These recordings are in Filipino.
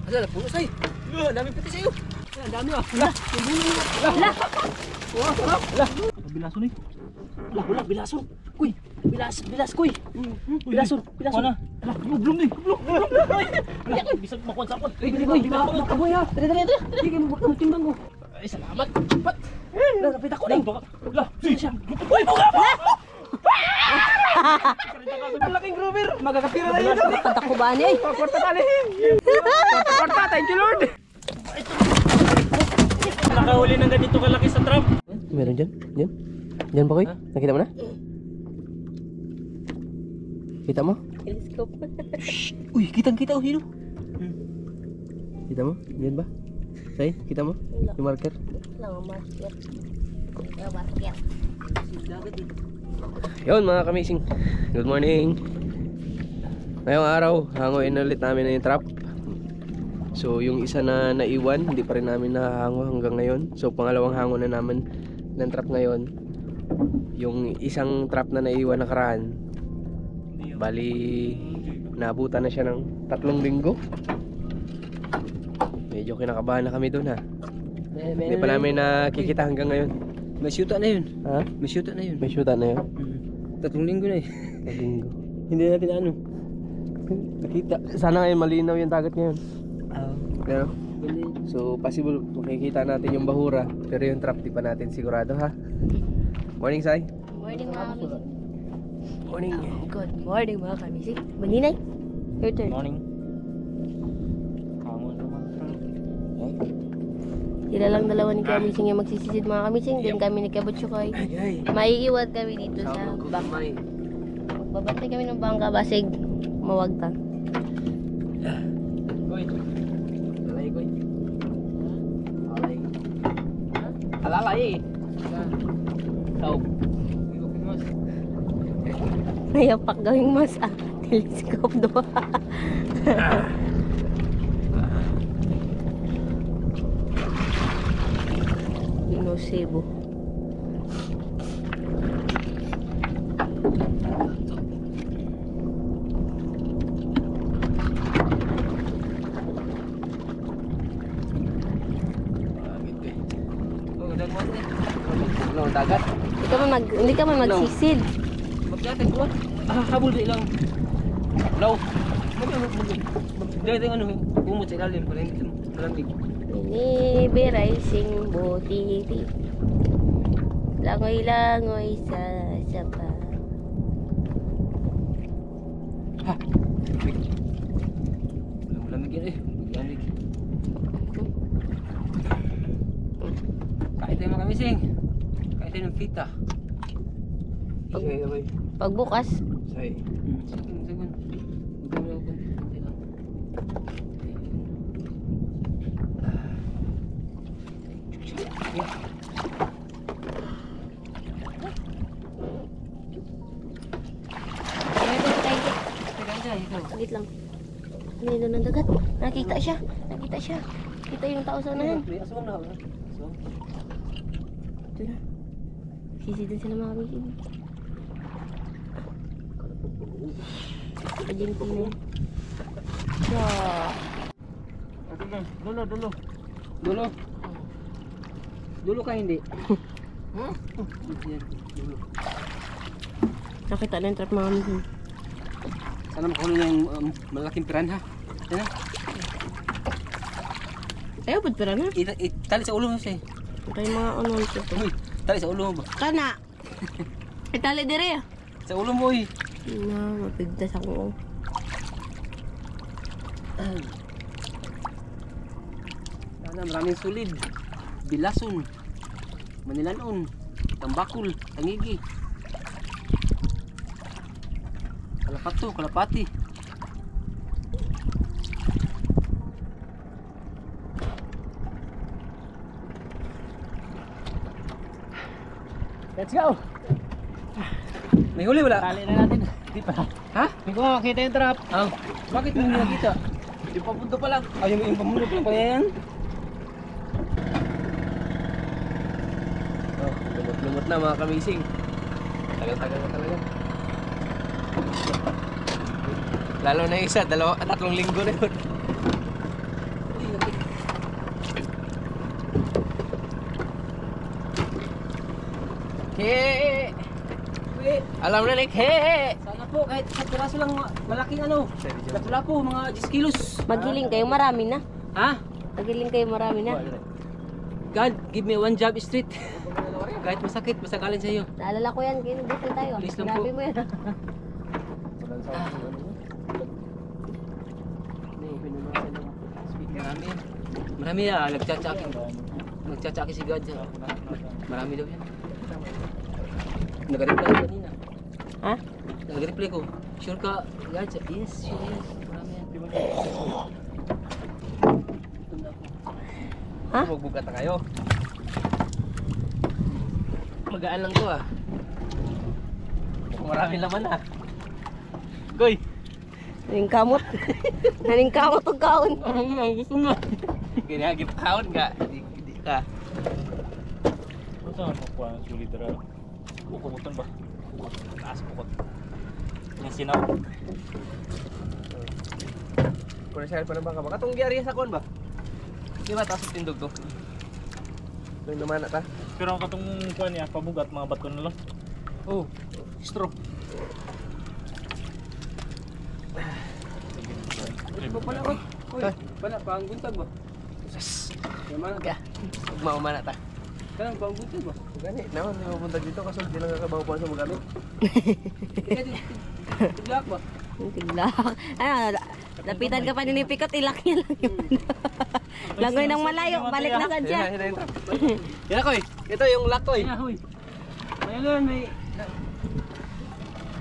Asa na puno say. Ang dami pati sa'yo. Ang dami ah. Wala. Wala. Wow, sarap. Wala. Bilason eh. Wala, bilason. Kuy, bilas kuy. Bilason. Wala. Belum nih. Belum. Bisa makuha sa akon. Kuy, kaboy ha. Dali. Sige mo timbang ko. Ay, salamat. Pat. Napit ako ning. Lah, siya. Uy, buga pa. Malaking grover. Magkakapira na yun. Patak ko ba niya eh? Kwarta tali. Kwarta, thank you Lord. nakahuli ng ganito kalaki sa trap. Meron dyan? Dyan? Dyan ba koy? Nakita mo na? Kita mo? Telescope. Uy, kitang-kita oh, sino? Kita mo? Dyan ba? Say, kita mo? Yung marker? Lang ang marker. Marker. Yun mga kamising, good morning. Ngayong araw, hangoin ulit namin na yung trap. So yung isa na naiwan, hindi pa rin namin nahango hanggang ngayon. So pangalawang hango na namin ng trap ngayon. Yung isang trap na naiwan nakaraan, bali naabutan na siya ng 3 linggo. Medyo kinakabahan na kami doon ha. Hindi pa namin nakikita hanggang ngayon. May syuta na yun. Ha? May syuta na yun. May syuta na yun? 3 linggo na eh. 3 linggo. Hindi natin ano nakita. Sana ngayon malinaw yung dagat ngayon. Pero, so possible makikita natin yung bahura. Pero yung trap di pa natin sigurado ha. Morning Sai. Morning mga kamising. Morning. Good morning mga kamising. Maninay. Your turn. Morning. Hangon naman. Sila lang dalawa ni kamising yung magsisisid mga kamising. Then kami ni Kabutsukoy. Maiiwan kami dito sa bangka. Magbabantay kami ng bangka basig mawagta. Koy. Alay koy. Alay. Alalay eh. Tao. Nayapak gawing mas telescope doon. No Cebu. Dagat. Hindi ka man magsisid. Magkatay ko. Habol din lang. Law. Dito yung ano, umot sa ilalim para hindi malamig. Binibe rising botiti. Langoy-langoy sa sapa. Ha. Malamig yan eh. Malamig. Kahit tayo makamising. Kahit tayo ng pita. Pagbukas, Say. Sagun. sagit lang. Nilo ng dagat. Nakita siya. Kita yung tao sa unahan. Ito na. Sisidan sila mga kamising. Argentina. Dulo ka hindi. Nakita na yung trap mga kamising. Sana makuha yung malaking piranha. Yan na. Ayaw, ba't pera na? Tali sa ulo mo siya. Ito yung mga unon ito. Uy, tali sa ulo mo ba? Kana! Itali dire ah. Sa ulo mo eh. Na, mapigtas ako. Sana maraming sulid. Bilason. Manilanon. Tambakol. Tangigi. Kalapato, kalapati. Let's go. May huli wala? Tali na natin. Di pa. Ha? Hindi ko makakita yung trap. Oh. Bakit mo hindi nakita? Yung papunto pa lang. Ay, yung pamulo pa yan. Oh, lumot-lumot na mga kamising. Tagal-tagal na talaga. Lalo na yung isa, 3 linggo na yun. Ke! Wait. Alam na ni Ke! Sana po kahit sa piraso lang malaking ano. Lapu-lapu mga 10 kilos. Maghiling kayo, marami na. Ha? Maghiling kayo, marami na. God, give me one job straight. Kahit masakit, basta galing sa iyo. Naalala ko yan, kaya dito tayo. Please lang Sinabi po. mo yan. Marami yan. Marami yan, nagtsatsakin si God. Marami daw yan. Nag-reply ko kanina. Ha? Nag-reply ko. Sure ka, God? Yes, sure yes. Marami yan. Tunda ko. Ha? Magbugat na kayo. Magaan lang to ah. Mukhang marami laman ah. Goy! Naning kamot. Naning kamot ang kaon. Gusto mo. Ginagip kaon ka. Hindi ka. Saan mo kuha ng sulit dara? Kumutan ba? Taas pukot. Yung sinaw. Kung nasayal pa ng baka ba? Katong giyari sa kon ba? Di ba taas ang tindog to? Yung naman na ta? Pero ang katong kuha niya, pabugat, mga bato na lang. Oh, straw. Ano pala ko? Uy, pala, pangguntag ba? Yes! Yung mana Kaya, ugma na ta. Kanang pangguntag ba? Gani, naman, hindi mapunta dito kasi hindi lang kakabaw pa sa magamit. Tiglak ba? Tiglak. Ano, lapitan ka pa ni Pikot, ilak niya lang yun. Langoy ng malayo, balik na sa dyan. Yan yung trap. Yan ako eh. Ito yung lock ko eh. Ay, huy. May ano yan,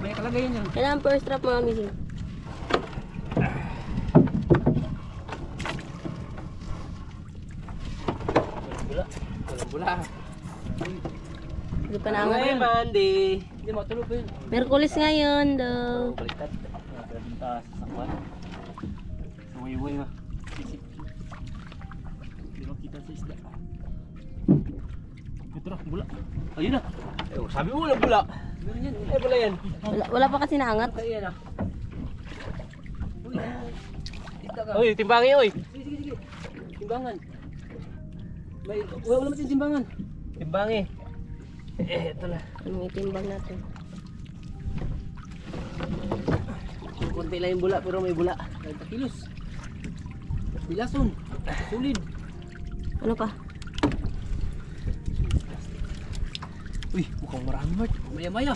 may kalagayan yan. Yan ang first trap mga missing. Walang bula. Hindi pa naangat Ay, yun. Monday. Hindi, matulog pa yun. Merkulis ngayon daw. Baliktad. Pwedeng taas sa sakwan. Sa wayway nga. Sisip. Hindi makita sa isda. Ito na, bula. Ayun na. Eh, sabi mo walang bula. Meron yan. Eh, bula yan. Wala pa kasi naangat. Kaya yan ah. Uy, tigda ka. Uy, timbangi oy. Sige, sige, sige. Timbangan. Wala naman yung timbangan. Timbangi. Ito na. Ano itimbang natin? Kunti lang yung bula pero may bula. 30 kilos. Bilason. Solid. Ano pa? Uy, mukhang marami Mart. Maya-maya.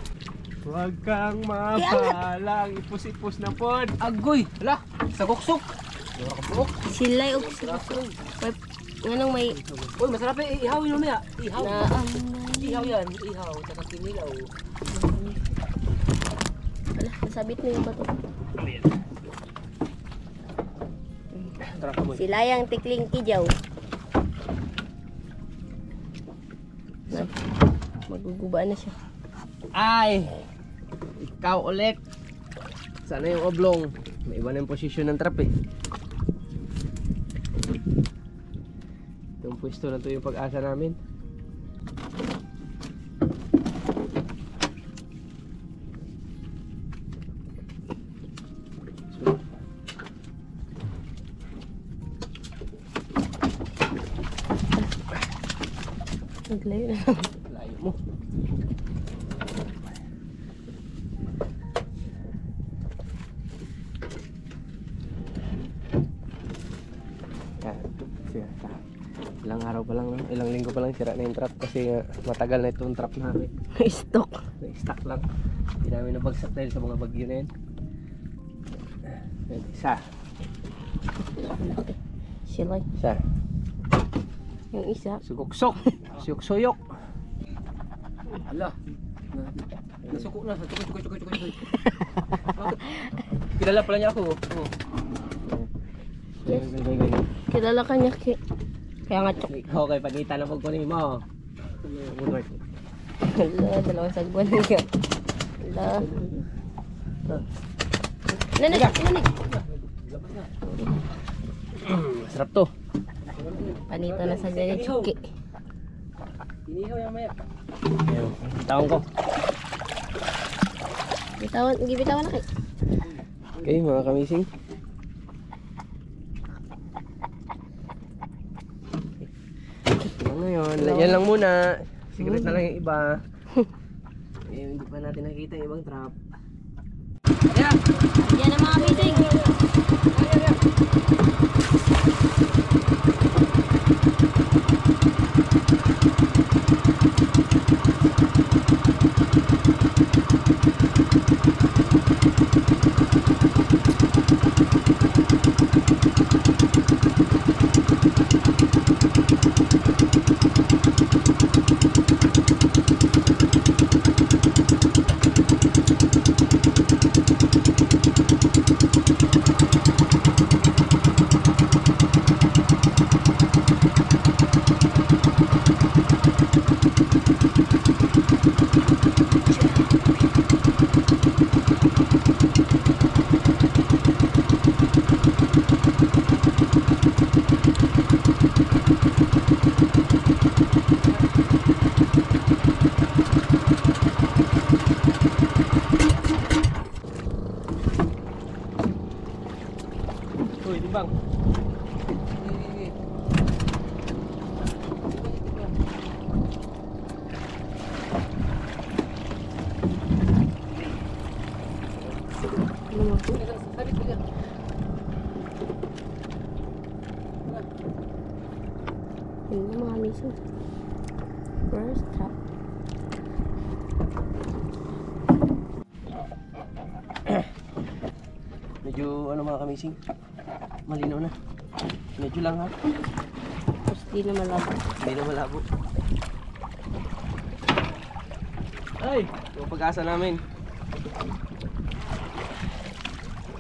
Huwag kang mapalang. Ipus-ipus na pod. Agoy. Hala. Sagoksok. Silay o Anong may Uy, masarap eh. Ihawin mo maya. Ihaw. na Ihaw yan. Ihaw. Tsaka kinilaw. Wala, nasabit na yung bato. Tara ka mo. Silayang tikling kijaw. Maguguba na siya. Ay! Ikaw ulit. Sana yung oblong. May iba na yung posisyon ng trap eh. Yung pwesto na to yung pag-asa namin. Naglayo na. Layo mo. Ilang araw pa lang, no? Ilang linggo pa lang sira na yung trap kasi matagal na itong trap namin. Stock. Na-stock lang. Hindi namin nabagsak dahil sa mga bagyo na yan. Isa. Silay. Isa. Yung isa. Sugoksok. Suyok-suyok. Hala. Nasuko na. Tukoy. Kilala pala niya ako. Oh. Yes. Kilala ka niya. Kaya nga chok. Ikaw kay pagkita na pagkunin mo. Hala, dalawang sagbuan niya. Hala. Nanig. Masarap to. Panito na sa ganyan chuki. Inihaw yan maya. Ayun, taong ko. Gibitawan na kayo. Okay mga kamising. Yan na yun. Yan lang muna. Secret na lang yung iba. Eh, hindi pa natin nakikita yung ibang trap. Yan ang mga kamising. Uy, timbang. Yan ang mga kamising. First trap. Medyo ano mga kamising. Malinaw na. Medyo lang ha. Tapos di na malabo. Hindi na malabo. Ay! Yung pag-asa namin.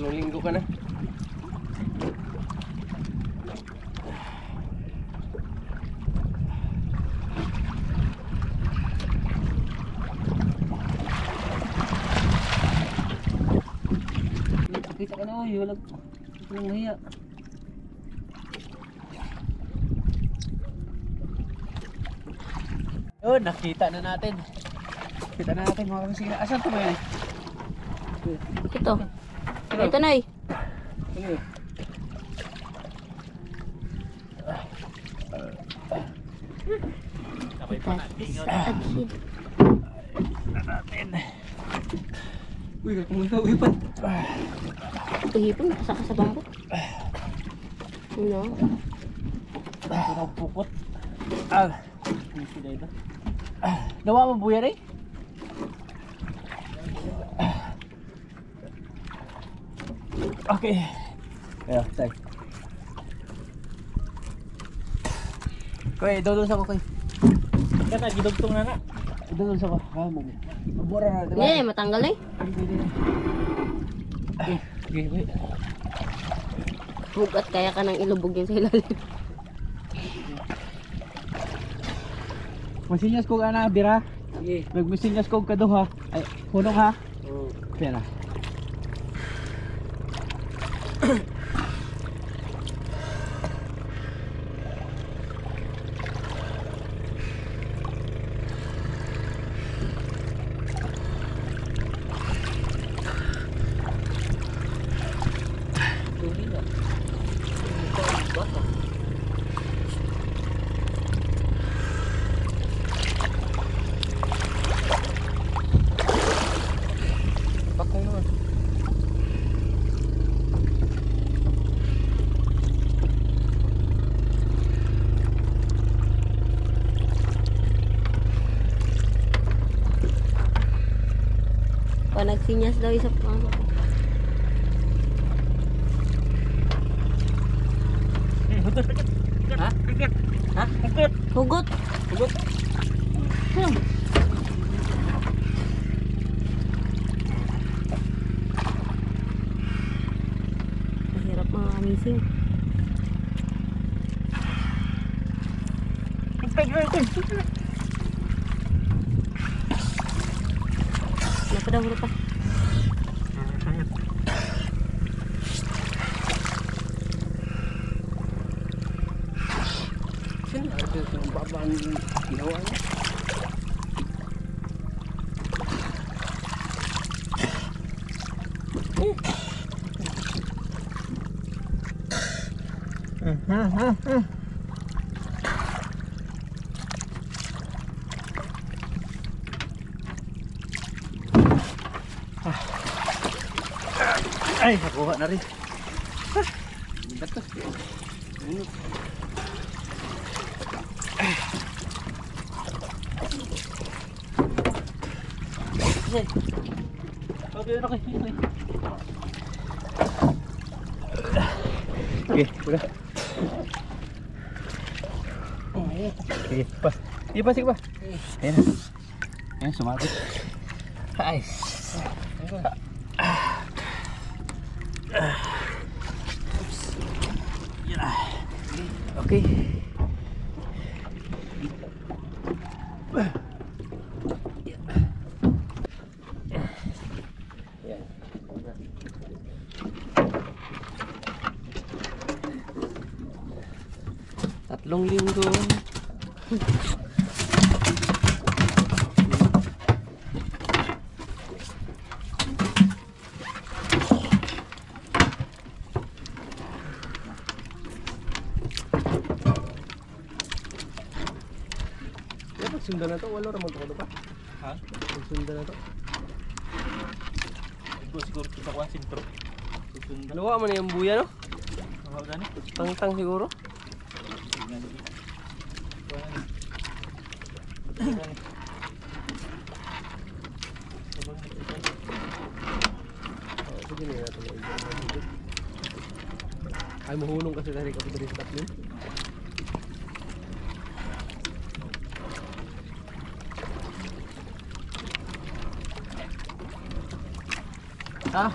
3 linggo ka na. Kita ka na, uy. Walang mahiya. Yun, nakita na natin. Kita na natin mga kamising. Asan to ba yun? Ito. Ito na eh. Ano? That is a kid. Uy, kakumunta, uy pa. Ito hipon, kasaka sa bangko. Ano? Ito pukot. Hindi sila ito. Nawa mo buya rin? Okay. Kaya, say. Koy, doon sa ko koy. Kaya gidugtong na na. Doon sa ko. Mabura na, diba? Hindi, matanggal eh. Okay, wait. Bugat kaya ka nang ilubog yun sa ilalim. Masinyas ko ana bira. Sige. Magmasinyas ko kaduha. Ay, hunong ha. Oo. Pera. Bakong naman. O, nagsinyas daw isa pa. Ha? Ha? Hugot! Hugot? Mahirap mga kamising. Napadahuro pa. Sino? Ito yung babaan yung ginawa niya. Ay, nakuha na rin. Bigat to. Okay, okay. Okay, udah. Okay, pas. Iya, pas, pa. Ayan. Ayan, sumabit. Ay. Okay. Yan. Tatlong linggo. Sundan na to, wala ramon to pa. Ha? Sundan na to. Ito siguro kita ko ang sintro. Susunda. Luwa man yung buya no? Ang gani? Tangtang siguro. Sige na natin. Ay mahulong kasi dari kapag dari stop yun. Ah,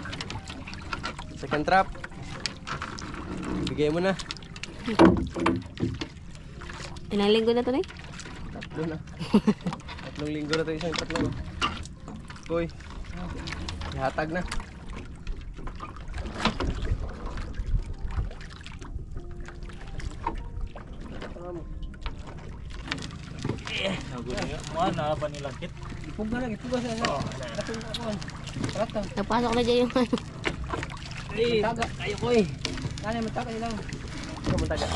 second trap. Bigay mo na. Ilang linggo na to, Nay? Tatlo na. Tatlong linggo na to, isang tatlo. Boy, ihatag na. Mga na ba nilangkit? Ipog na lang, ipog na lang. Datong ako. Rata. Napasok na dyan yung ano. Taga, kayo ko eh. Kaya mataga lang. Ikaw mo taga.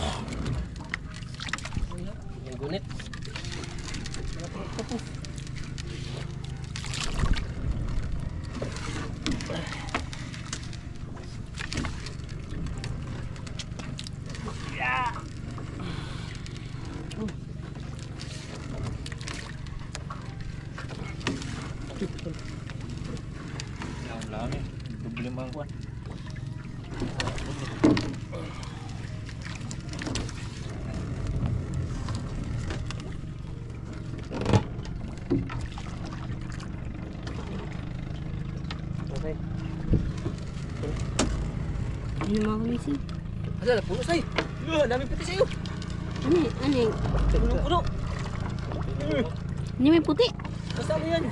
Yung gunit. Yan lang eh. Dubli mga kuwan. Okay. Ano mga kamising? Asa, puno sa'yo. Dami puti sa'yo. Ano yun? Ano yun? Puno-puno. Hindi may puti. Basta ano yan?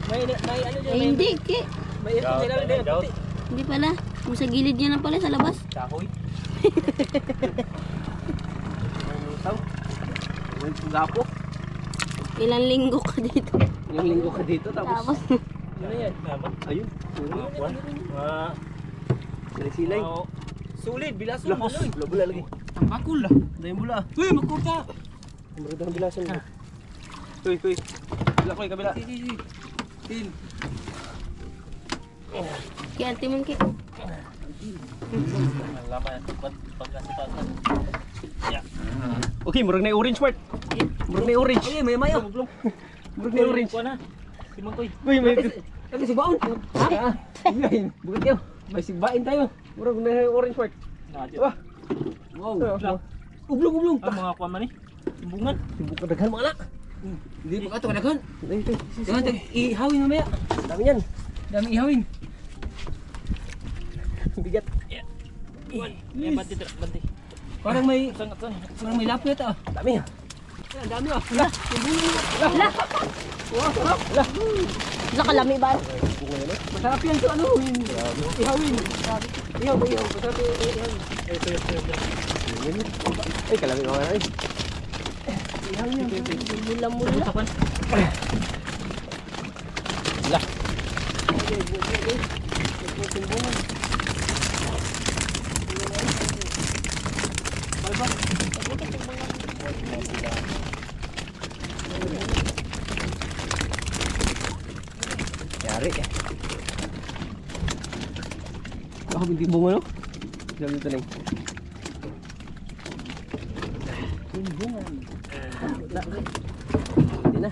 May ano dyan? Ay, hindi, Ki. May ito nila rin din, puti. Hindi pala. Yung sa gilid niya lang pala, sa labas. Kahoy. Ano tao? Yung gapo. Ilang linggo ka dito. Yung linggo ka dito tapos. Tapos, Ano yan? Ayun. Mga kuwan. Mga Silay. Solid, bilason. Lahos. Bula lagi. Ang bakul lah. Dahil bula. Uy, magkurta. Maganda ng bilasan mo. Kuy, kuy. Bila koy kabila. Tin. Ki, ante mo, Ki. laman pagkasipagan. Okay, murag na yung orange part. Murag na yung orange. Ay, may mayo. Murag na yung orange. Kuwan na. Simon koy. Uy, may Kasi sigbaon. Ha? Ngayon, bukat kayo. May sigbain tayo. murag na yung orange part. Nadyo. Wah, Wow. lang. Ublong. Ang mga kuwan man ni. Timbungan. Sibuk ka daghan mga anak. Hindi pa ito kadagan. Dito. Jangan ihawin mamaya. Dami yan. Dami ihawin. Bigat. Eh, banti dito, banti. Parang may Sangat to. parang may lapit ah. Dami. Ang dami ah. Wala. Wala kalami ba? Masarap yan sa ano. Ihawin. Ihaw. Masarap ihawin. Ay, kalami mga anak. Ihawin yan. Mula-mula. Usapan. Lah. Yari. Grabe, hindi bunga no? Sabi ito Neng. Hindi na.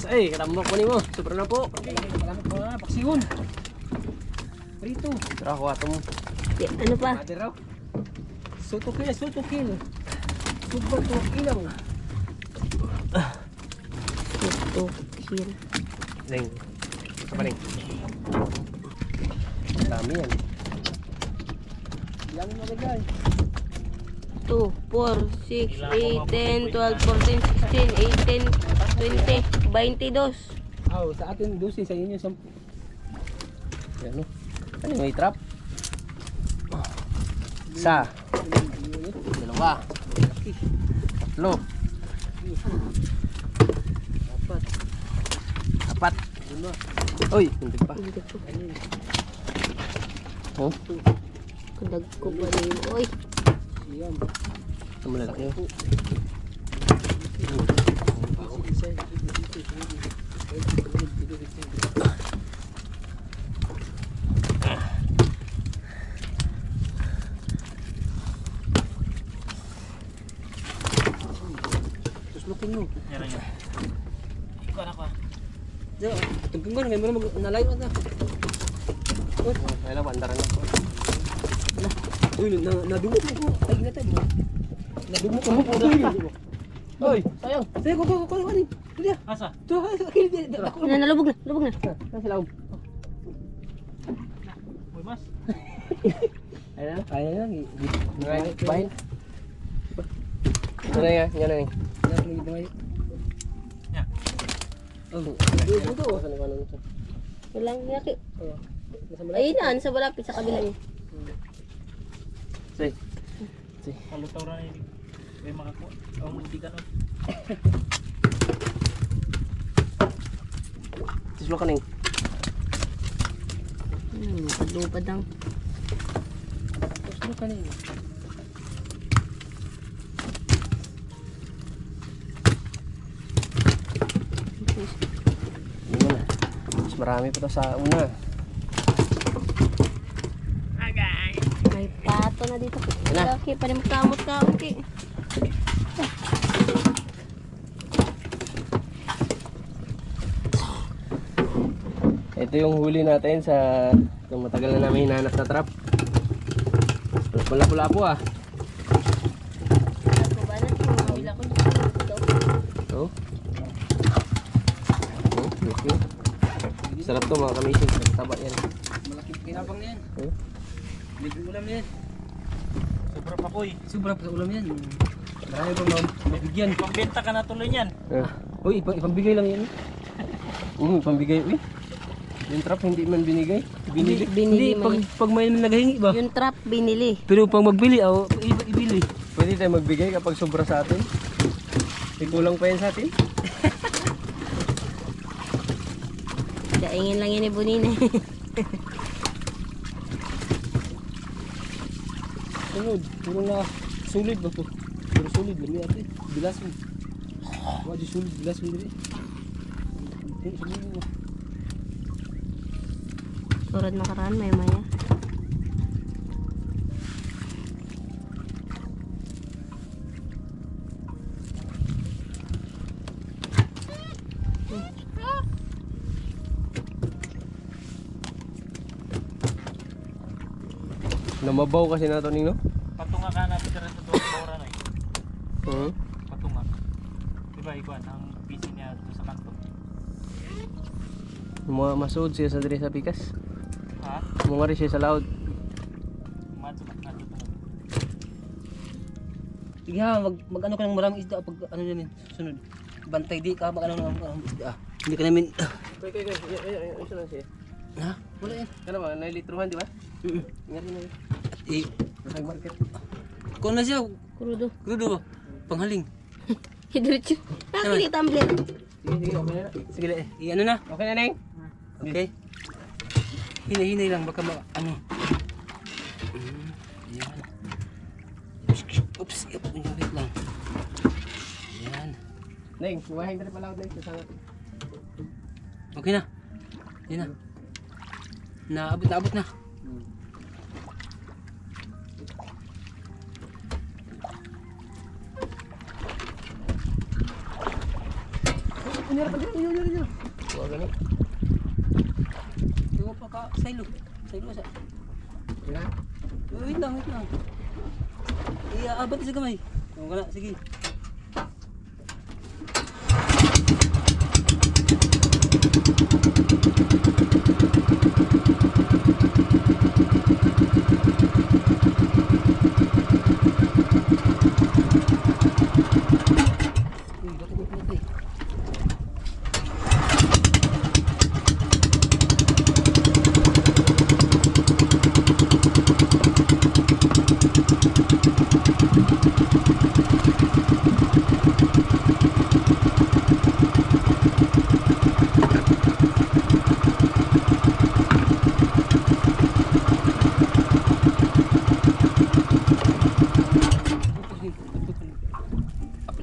Ay, katambok mo ni mo. Sobra na po. Salamat po ha, paksiyon. Prito. Tara, kuha ito mo. Ano pa? Ate raw. Sutukil. Subad to ilaw. Ito, here. Neng. Apa Neng? Dami yan. Yan mo guys. 2, 4, 6, 8, 10, 12, 14, 16, 18, 20, 22. Oh, sa atin 12, sa inyo 10. Yan o. Ano yung may trap? Isa. Dalawa. Tatlo. Apat. Uy, hindi pa. Hindi ko. Oh, Kadag ko pa rin. Oy, Yan. ito malalaki yun. Tuslukin mo. Yan yan. Ikaw na ko. Diyo, tungkol mo ngayon mo nalayo na. Ay lang, bandaran ako. Uy, nadumok mo ko. Ay, ngata mo. Nadumok mo ko. Uy! Sayang. Sige, ko. Hindi. Asa? To, akil di ako. nalubog na. Nasa laom. Uy, mas. Ayan na. Kaya lang. Alright, fine. Ano na yan? Yan na yan. Yan. Oh, Saan yung ano nito? Walang yaki. Ayun na, sa balapit sa kabila niya. Say. Kalutaw na ni. May makakuha. Ang muntikan o. Tislo ka Neng. Lupad-lupad ang. Tuslo ka niyo. Yun na. Mas marami pa to sa una. May pato na dito. na. Okay, pa rin magkamot ka. Okay. Ito yung huli natin sa itong matagal na namin hinahanap na trap. Pula-pula po ah. Ako ba na? Mabila ko dito. Oh. Oh, okay. Sarap to mga kamising. Taba yan. Malaki kinabang na yan. Oh. Libre ulam na yan. Sobra pa koy. Sobra pa sa ulam yan. Marami pa mabigyan. Pagbenta ka na tuloy yan. Uy, ipambigay lang yan. Pambigay. Uy. Yung trap hindi man binigay. Binili. Binili Hindi, mo. pag may naghahingi ba? Yung trap, binili. Pero pag magbili, ibili. Pwede tayo magbigay kapag sobra sa atin. May kulang pa yan sa atin. Daingin lang yan ni Bonina. Sunod, puro na sulit ba po? Puro sulit, lami ate. Bilas mo. Wadi sulit, bilas mo dili. Sulit mo. Turad nakaraan, may maya. Namabaw kasi na to Nino. Patunga ka natin ka rin sa tuwang bawra na eh. Hmm. Patunga. Diba ikuan ang PC niya doon sa kanto. Mga masud siya sa diri sa pikas. Ha? Mga rin siya sa laod. Mato na kanto. Sige ha, mag ano ka ng maraming isda pag ano namin sunod. Bantay di ka mag ano ng isda. Hindi ka namin Okay. Isa lang siya. ha? Wala yan. Ano ba? Nailitruhan di ba? Nga rin na yun. Eh, Sa market. kung na siya, Krudo. krudo ba? Panghaling. Hidritso. Bakit hindi tumbler? Sige, okay na. Sige na, ano na? Okay na Neng. Okay. Hinay-hinay lang baka ano. Yan. Oops, wait lang. Yan. Neng, kumahin na rin pala ako Neng. Sasama. Okay na. Yan na. Naabot na. Unyara pa dyan, unyara. Huwag gani. Ikaw pa ka, silo. Silo sa. Wala. Wait lang. Iaabot sa kamay. Wala, sige.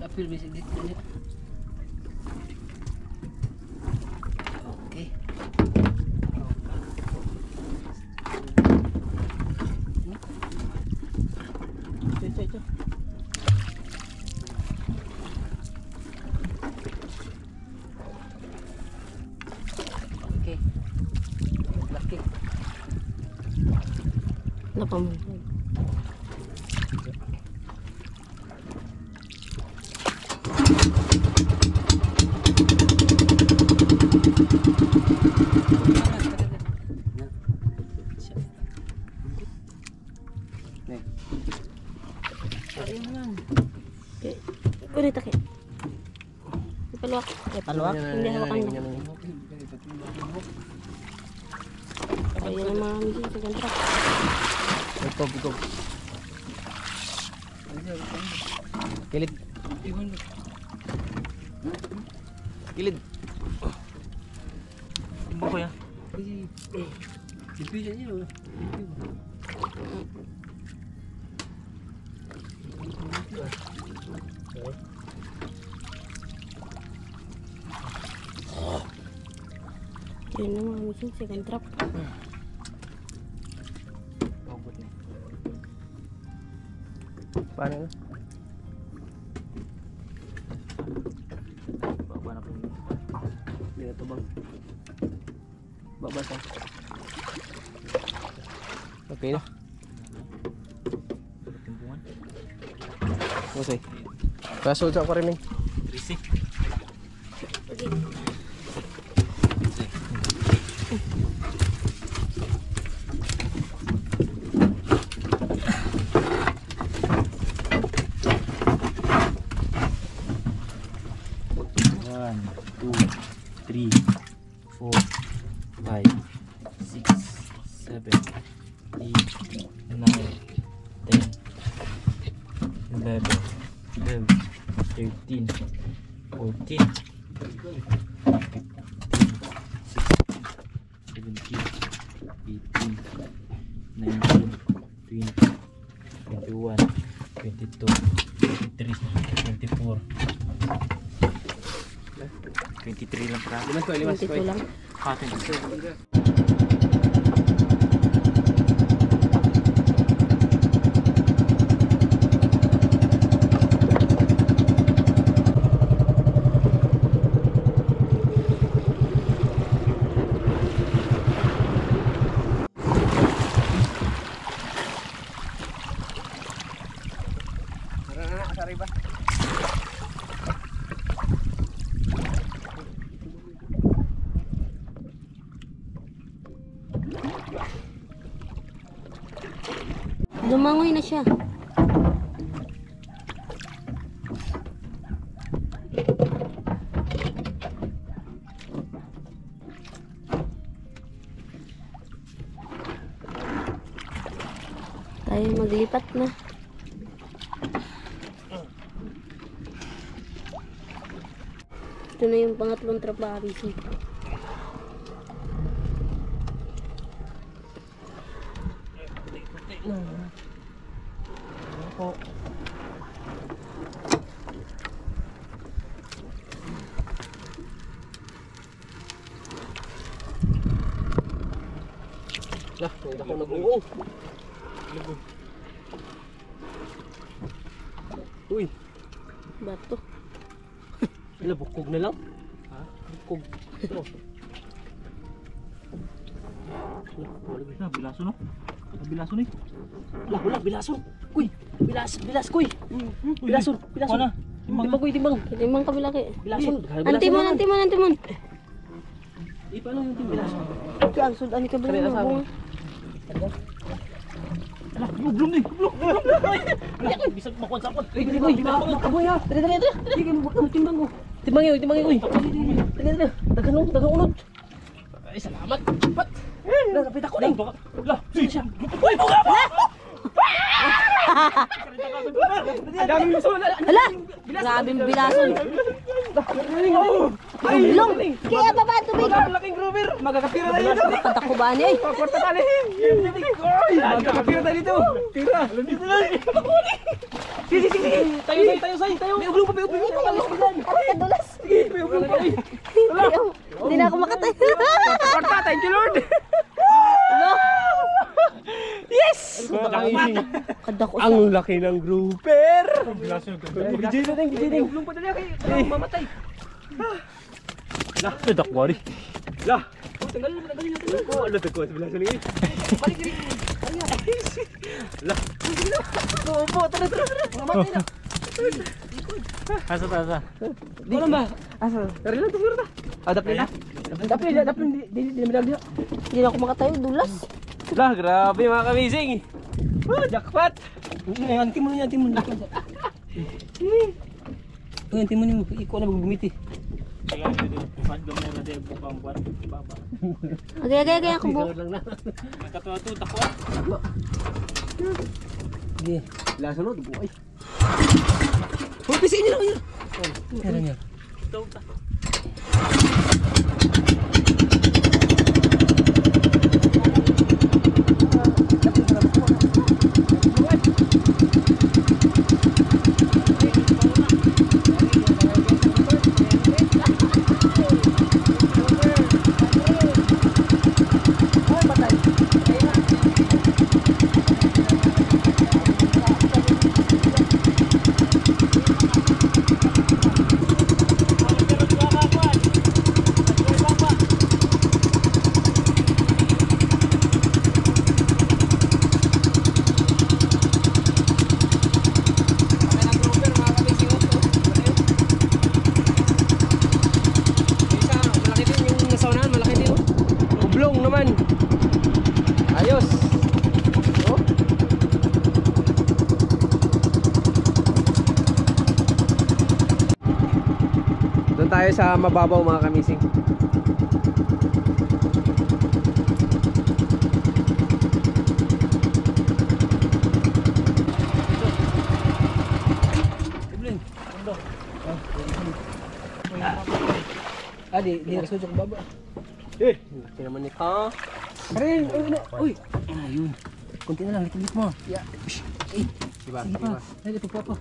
Apil basic dito. Okay. Ito. Okay. Laki. Napamuhay. Okay. Ulit aki. Paluwak. Paluwak? Hindi hawakan mo. Ayan ang mga missing sa contract. Ikaw. Kilid. Kilid. Ibu ko ya. Dipilih niyo. Yun ang mga missing sa contract. Paano na? Baba na po. Hindi na ito bang. Babasa. Okay na. Timpungan. Okay. Kaso sa ko rin eh. Risi. One, two, three, 4, 5, 6, 7, 8, 9, 10, 11, 12, 13, 14, 15, 16, 17, 18, 19, 20, 21, 22, 23, 24, 23 lang pala. Limas ko. 22 lang. Ah, 23. Sorry ba? Lumangoy na siya. Tayo maglipat na. Ito na yung pangatlong tropa RC. Lah, hindi ako nag-uong. Uy, Bato. nabukog na lang. Ha? Kog. Na, bilaso no? Bilaso ni. Wala, bilason. Kuy, bilas, kuy. Bilason. Wala. Timbang, kuy, timbang. Limang kabilaki. Bilason. Antimon. Paano yung bilason? Ito ang sudan ni kabilaki. Blum ni. Bisag makuan sa akon. Kuy, makaboy ha. Dali. Sige, timbang ko. Timbangin, kuy. Dali. Dagang unod. Ay, salamat. Pat. Napit ako ning. Lah, siya. Uy, buka mo. Daming lusun. Hala! Grabing bilason. Ulong! Kaya pa ba tubig? Laking grover. Magkakapira tayo dito. Patakubaan eh. Kwarta tali. Magkakapira tayo dito. Tira. Dito na. Sige. Tayo. May ublong pa. Kadulas. Sige, may ublong pa. Hindi na ako makatay. Kwarta, thank you Lord. Hello? Yes! Kadako Ang laki ng grouper! Bilaso ko. Gijay. Ublong pa dali kay mamatay. Lah, dak wari. Lah! Tanggalin natin. Oh, ano to ko? Bilang sali. Balik diri. Lah. Opo, tara. Mamatay na. Asa. Di ko ba? Asa? Tara lang to ta. Dapli na. Dapli di medalya. Hindi na ako makatayo. Dulas. Lah, grabe mga kamising. Jackpot. Antin mo. Antin mo ni iko na magbumiti. Kaya dito, pag gamera de bukang buwan baba. Agay ako buhok. Nakatuwa tako. Sige, lasa no buhay. Hoy, pisin niyo lang. Kaya niya. Ito. Ayos. Oh. Doon tayo sa mababaw mga kamising. Di raso sa baba. Laki naman nito. Karin, uy. Ayun. Kunti na lang, likit mo. Ya. Iba. Ay, ito pa.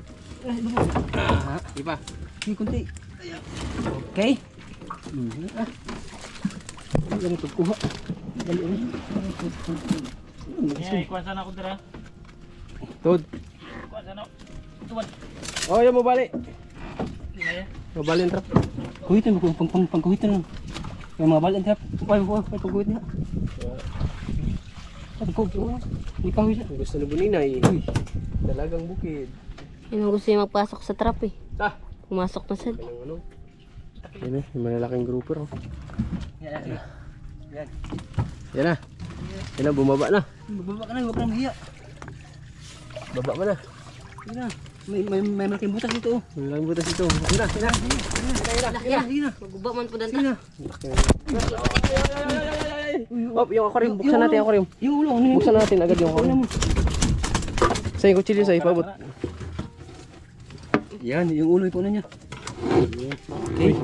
Iba. Sige, kunti. Okay. Ganun ito kuha. Dali ulit. Ikuan sana ako dira. Tod. Ikuan sana. Tuwan. Oh, yan mo bali. Iya. Mabali ang trap. Kuhitin mo, pangkuhitin lang. Yung mga balan trap. Ay, pangkuhit niya. Ipawis na. Gusto na buninay. Dalagang bukid. Yun ang gusto niya magpasok sa trap eh. Ah. Pumasok na sad. Anong ano? Yan eh, yung malalaking grouper oh. Yan. Yan na. Yan na, bumaba na. Bababa ka na, huwag ka nang hiya. Baba mo na. Sige na. May malaking butas dito. Malalaking butas ito. Yan na. Sige na. Maguba man po Sige danta. na. Oh, yung aquarium. Buksan natin yung aquarium. Yung ulo, ano yun? Buksan natin agad yung aquarium. Sa yung kutsilyo sa ipabot. Yan, yung ulo ipunan niya. Okay. Okay.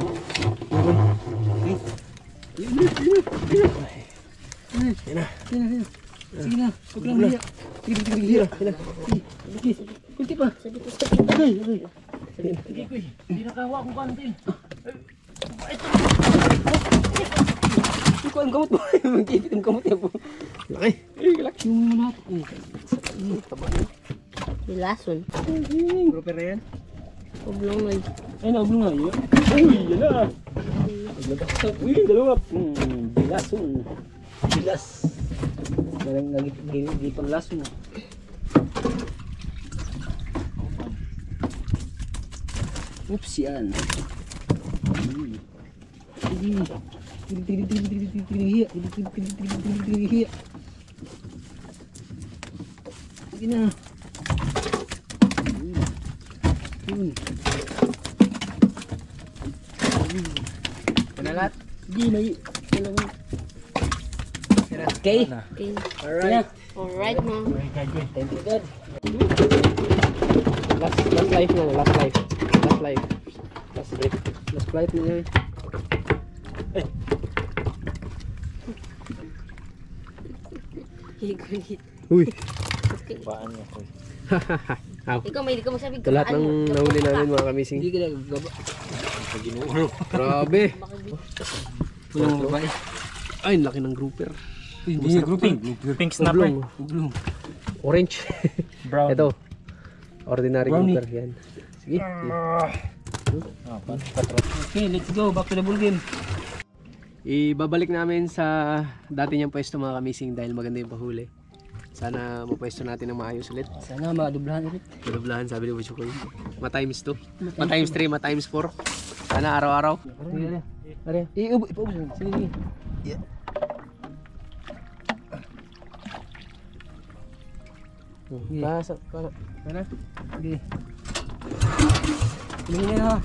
Yan na. Sige na. Huwag lang hiya. Sige. Kunti pa. Hindi nakawa ko kantin. Ikaw ang gamot mo. Magkipit ang gamot niya po. Laki. Laki yung manat. Bilason. Grouper na yan. Oblong na. Ay, naublo nga yun. Uy, yan na. Uy, dalawa. Bilason. Bilas. Parang nagipang lason. Oops, yan. Sige na. Panalat. Sige, may okay. Okay. Alright. Alright na. Thank you, God. Last life na, last life. Last life. Last breath. Last flight na yun. Higulit. Uy. Okay. Baan niya ko. Ikaw may hindi ka masabi. Sa lahat ng nahuli namin mga kamising. Hindi ka na gaba. Grabe. Walang babae. Ay, laki ng grouper. Hindi niya grouping. Pink snapper. Oblong. Uglong. Orange. Brown. Ito. Ordinary Brownie. grouper yan. Sige. Patro. Okay, let's go. Back to the ball game. Ibabalik namin sa dati niyang pwesto mga kamising dahil maganda yung pahuli. Sana mapwesto natin ng maayos ulit. Sana madublahan ulit. Malublahan sabi ni Buchukoy. Ma-times 2. Ma-times 3, ma-times 4. Sana araw-araw. Sige na. Are. Ipaubos. Sige, sige. Basa. Ano? Sige. Tingin na ha.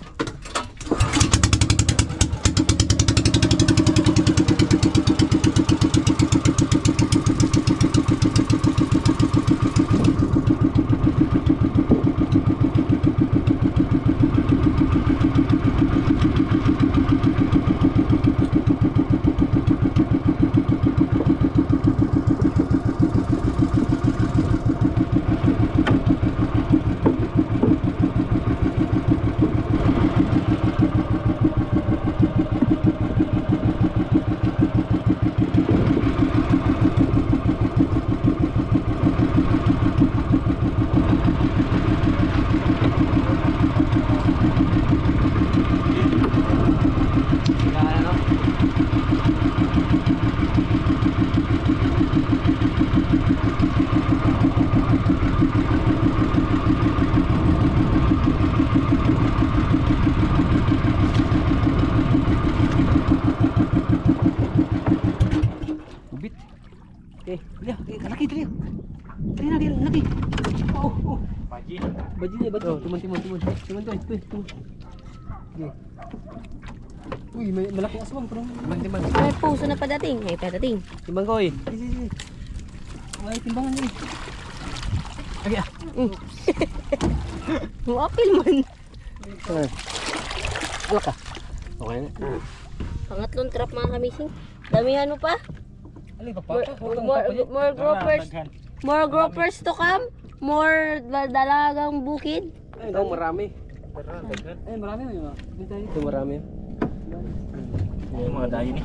Ubit. Liya, laki, dali. Dali na, laki. Oh. Paji. Baji niya, baji. Timon. Timon to, timon. Okay. Uy, may malaking aswang. Timbang. May puso na padating. May padating. Timbang ko eh. Sige. Ay, timbangan niya. Okay ah. Muapil man. Alak ka. Okay na. Pangatlong trap mga kamising. Damihan mo pa. Alay, More groupers. More groupers to come. More dalagang bukid. Ay, ito marami. Ay, marami mo yun. Ito marami. Yung mga dayo ni.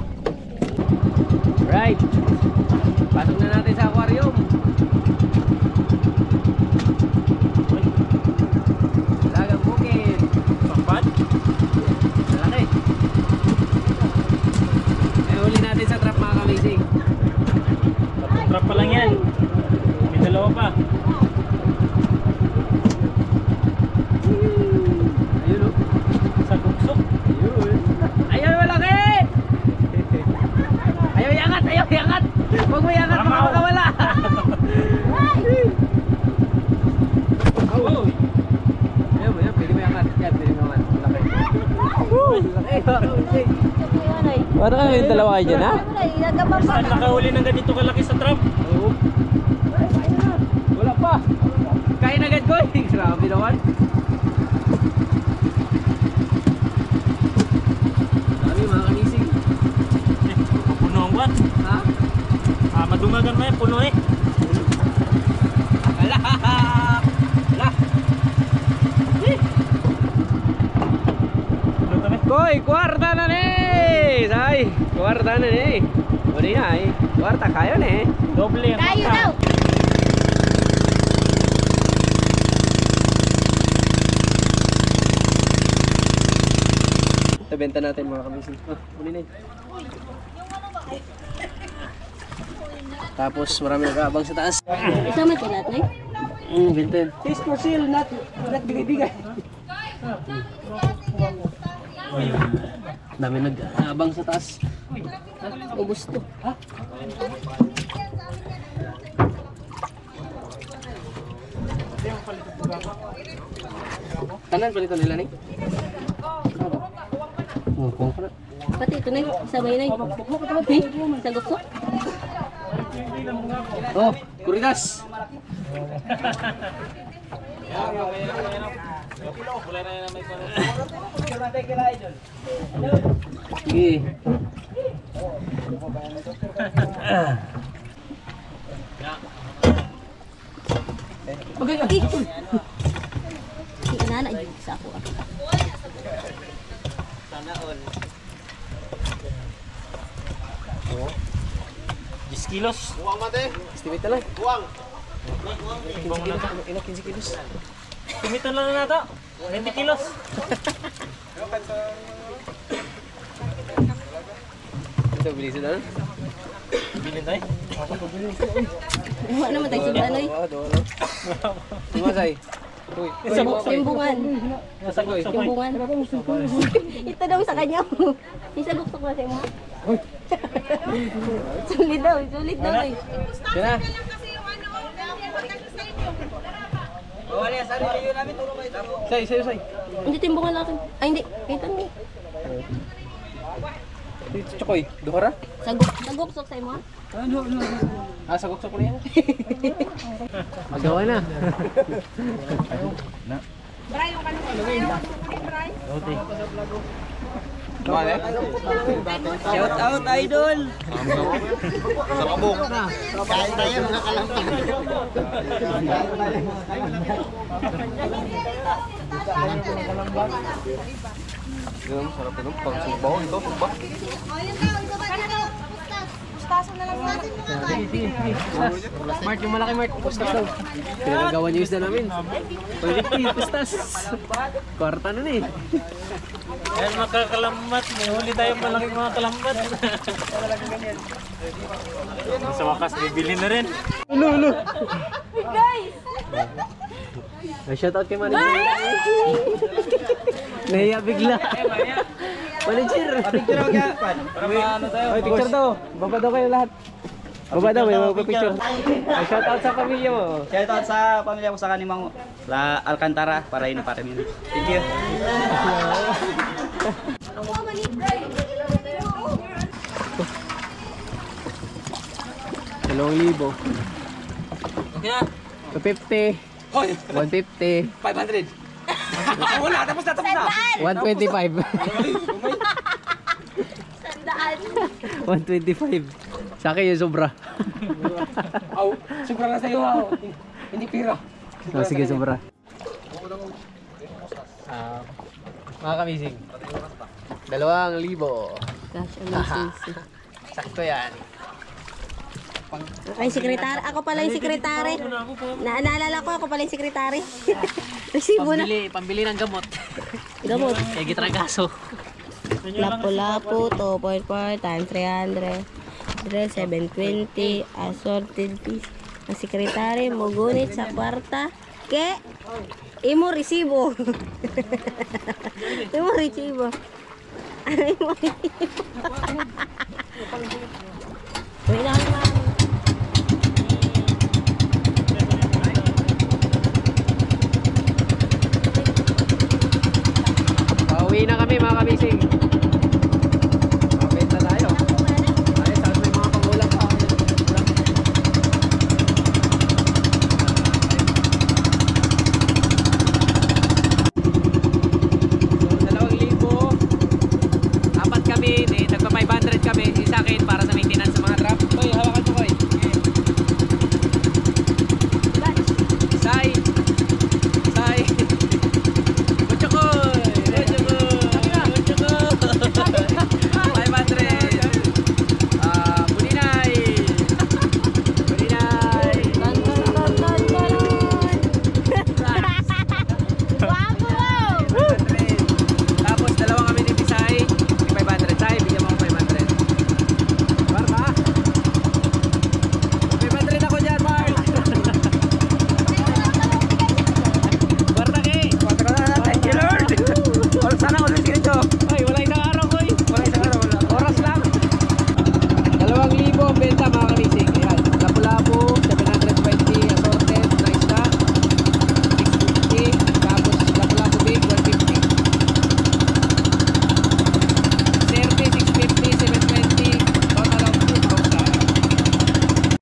Right. Pasok na natin sa aquarium. Dalagang bukid. Pangpad? Malaki. Eh, huli natin sa trap mga kamising. Trap pa lang yan. May dalawa pa. Ayun o. Sa kuksok. Ayun. Ayaw malaki! Ayaw iangat! Huwag mo iangat, baka Mamaw. makawala! Oh. Ayun, pwede mo iangat. Yan, pwede mo iangat. Malaki. Laki! Paano kami yung dalawa kayo dyan, ha? Saan nakahuli ng ganito kalaki sa trap? Oo. Wala pa! Kain agad ko eh! Grabe naman! Dami mga kanising. Puno ang wat. Ha? Madungagan mo yan. Puno eh. Ala! Ala! Puno kami. Koy, kwarta na ni! Say, kwarta na ni. Uli na eh. Kwarta kayo na eh. Doble ang Kayo mata. daw. Ito, benta natin mga kamising. Uli na yun. Tapos marami nag-aabang sa taas. Isama ito lahat, Nay? Benta yun. Taste for sale, not bigay-bigay. Dami nag-aabang sa taas. Ubus to. Tanan palito nila ni? Kung ka na. Pati ito, Nay. Sabay, Nay. Sagok to. Oh, kuridas! Sige. Inana, yun sa ako. Oh. 10 kilos. Estimate na lang. Timbang mo na ito. Ilang 15 kilos. Tumitan lang na ito. 20 kilos. Ito, bilisan na. Bilhin tayo. Iwa naman tayo sa Nay. Doon lang. Tumasay. Uy, Timbungan. Sagoy. Timbungan. Ito daw sa kanya. Isagok to kasi mo. Sulit daw, sulit daw. Eh. Kaya na. Say. Hindi timbungan natin. Ay, hindi. Kita mo. Chokoy, duhara? Sagok sok sa mo. Sagok-sok na yan. Magawa na. Okay. Shout out, idol! Sarap na pang subaw ito, subaw. Mart, yung malaki Mart, pustas daw. Pinagagawa niyo isda namin. Pwede pustas. Kwarta na eh. Yan makakalambat. May huli tayo malaking mga kalambat. Sa wakas, bibili na rin. Shout out kay Manager. Nahiya bigla. Manager. Picture ako kaya, Pan. Para maano tayo. Oy, picture daw. Baba daw kayo lahat. Baba daw, may magpa-picture. Shout out sa pamilya mo. Shout out sa pamilya ko sa kanimang La Alcantara para ino para min. Thank you. Dalawang libo. Okay na. 250. Hoy, 150. 500. Wala, tapos na. 125. Sandaan. 125. Sa akin yung sobra. Aw, sobra na sa'yo. Hindi pira. Sige, sobra. Mga kamising. 2,000. Gosh, amazing. Sakto yan. Ay, sekretary. Ako pala yung sekretary. Naalala ko, ako pala yung sekretary. Resibo na. Pambili ng gamot. Gamot. Kaya gitragaso. Lapu-lapu, 2.4 times 300. 720. Assorted piece. Ang sekretary, mugunit sa kwarta. Imo resibo. Imo resibo. Imo resibo. Wait lang, ma'am. Pauwi na kami mga kamising.